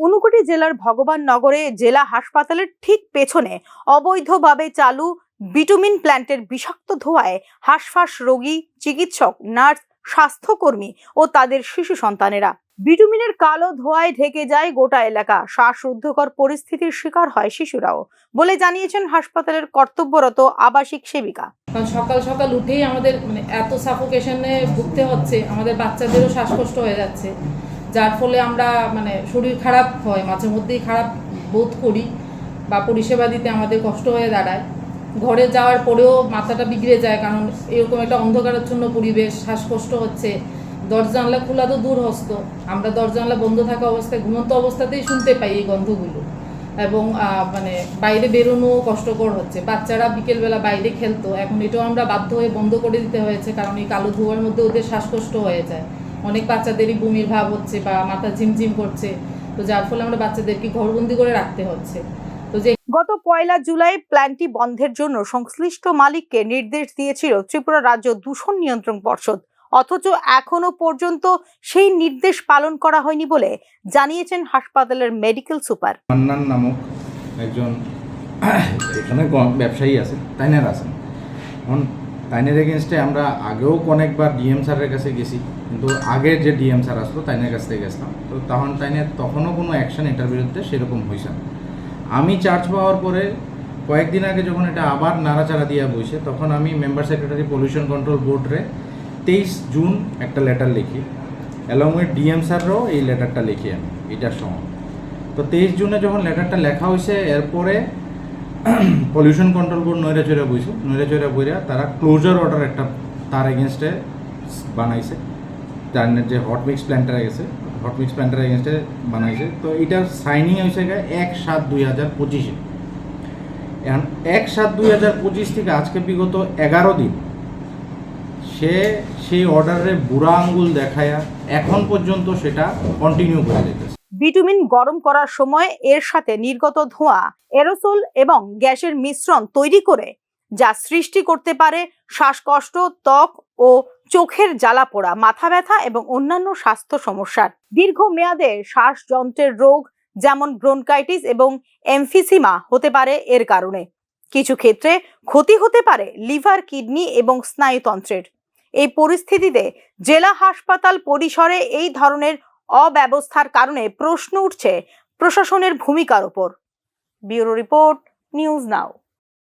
ঊনকোটি জেলার ভগবাননগরে জেলা হাসপাতালের ঠিক পেছনে অবৈধভাবে চালু বিটুমিন প্ল্যান্টের বিষাক্ত ধোঁয়ায় হাঁসফাঁস রোগী, চিকিৎসক, নার্স, স্বাস্থ্যকর্মী ও তাদের শিশু সন্তানেরা। বিটুমিনের কালো ধোঁয়ায় ঢেকে যায় গোটা এলাকা। শ্বাসরুদ্ধকর পরিস্থিতির শিকার হয় শিশুরাও বলে জানিয়েছেন হাসপাতালের কর্তব্যরত আবাসিক সেবিকা। সকাল সকাল উঠেই আমাদের এত সাফোকেশনে ভুগতে হচ্ছে, আমাদের বাচ্চাদেরও শ্বাসকষ্ট হয়ে যাচ্ছে, যার ফলে আমরা শরীর খারাপ হয়, মাঝে মধ্যেই খারাপ বোধ করি বা পরিষেবা দিতে আমাদের কষ্ট হয়ে দাঁড়ায়। ঘরে যাওয়ার পরেও মাথাটা বিগড়ে যায়, কারণ এরকম একটা অন্ধকারাচ্ছন্ন পরিবেশ, শ্বাসকষ্ট হচ্ছে। দরজা জানলা খোলা তো দূর হস্ত, আমরা দরজা জানলা বন্ধ থাকা অবস্থায় ঘুমন্ত অবস্থাতেই শুনতে পাই এই গন্ধগুলো, এবং বাইরে বেরোনো কষ্টকর হচ্ছে। বাচ্চারা বিকেলবেলা বাইরে খেলতো, এখন এটাও আমরা বাধ্য হয়ে বন্ধ করে দিতে হয়েছে, কারণ এই কালো ধোঁয়ার মধ্যে ওদের শ্বাসকষ্ট হয়ে যায়। অনেক বাচ্চাদেরই বমির ভাব হচ্ছে বা মাথা ঝিমঝিম করছে, তো যার ফলে আমরা বাচ্চাদেরকে ঘরবন্দি করে রাখতে হচ্ছে। তো যে গত 1 জুলাই প্ল্যান্টটি বন্ধের জন্য সংশ্লিষ্ট মালিককে নির্দেশ দিয়েছিল ত্রিপুরা রাজ্য দূষণ নিয়ন্ত্রণ পর্ষদ, অথচ এখনো পর্যন্ত সেই নির্দেশ পালন করা হয়নি বলে জানিয়েছেন হাসপাতালের মেডিকেল সুপার। মান্নান নামক একজন এখানে ব্যবসায়ী আছে, তাইনের আছেন। এখন তাইনের এগেনস্টে আমরা আগেও অনেকবার ডিএম স্যারের কাছে গেছি, কিন্তু আগের যে ডিএম স্যার আসলো তাইনের কাছ থেকে গেছিলাম, তো তাইনের তখনও কোনো অ্যাকশন এটার বিরুদ্ধে সেরকম হয়েছে না। আমি চার্জ পাওয়ার পরে কয়েকদিন আগে যখন এটা আবার নাড়াচাড়া দিয়ে বসে, তখন আমি মেম্বার সেক্রেটারি পলিউশন কন্ট্রোল বোর্ডরে 23 জুন একটা লেটার লিখি, অ্যালং উইথ ডিএম স্যাররাও এই লেটারটা লিখি আমি এটার সময়। তো 23 জুনে যখন লেটারটা লেখা হয়েছে, এরপরে পলিউশন কন্ট্রোল বোর্ড নৈরাচৈরা বইরা তারা ক্লোজার অর্ডার একটা তার এগেনস্টে বানাইছে, যার যে হট মিক্স প্ল্যান্টার এগেনস্টে বানাইছে। তো এটার সাইনিং হয়েছে 1/7/2025। এখন 1/7/2025 থেকে আজকে বিগত 11 দিন সে সেই অর্ডারে বুড়া আঙ্গুল দেখায়া এখন পর্যন্ত সেটা কন্টিনিউ করে যেতেছে। বিটুমিন গরম করার সময় এর সাথে নির্গত ধোঁয়া, এরোসোল এবং গ্যাসের মিশ্রণ তৈরি করে যা সৃষ্টি করতে পারে শ্বাসকষ্ট, ত্বক ও চোখের জ্বালা পোড়া, মাথা ব্যথা এবং অন্যান্য স্বাস্থ্য সমস্যার। দীর্ঘমেয়াদে শ্বাসযন্ত্রের রোগ যেমন ব্রোনকাইটিস এবং এমফিসিমা হতে পারে এর কারণে। কিছু ক্ষেত্রে ক্ষতি হতে পারে লিভার, কিডনি এবং স্নায়ুতন্ত্রের। এই পরিস্থিতিতে জেলা হাসপাতাল পরিসরে এই ধরনের অব্যবস্থার কারণে প্রশ্ন উঠছে প্রশাসনের ভূমিকার উপর। Bureau report, news now.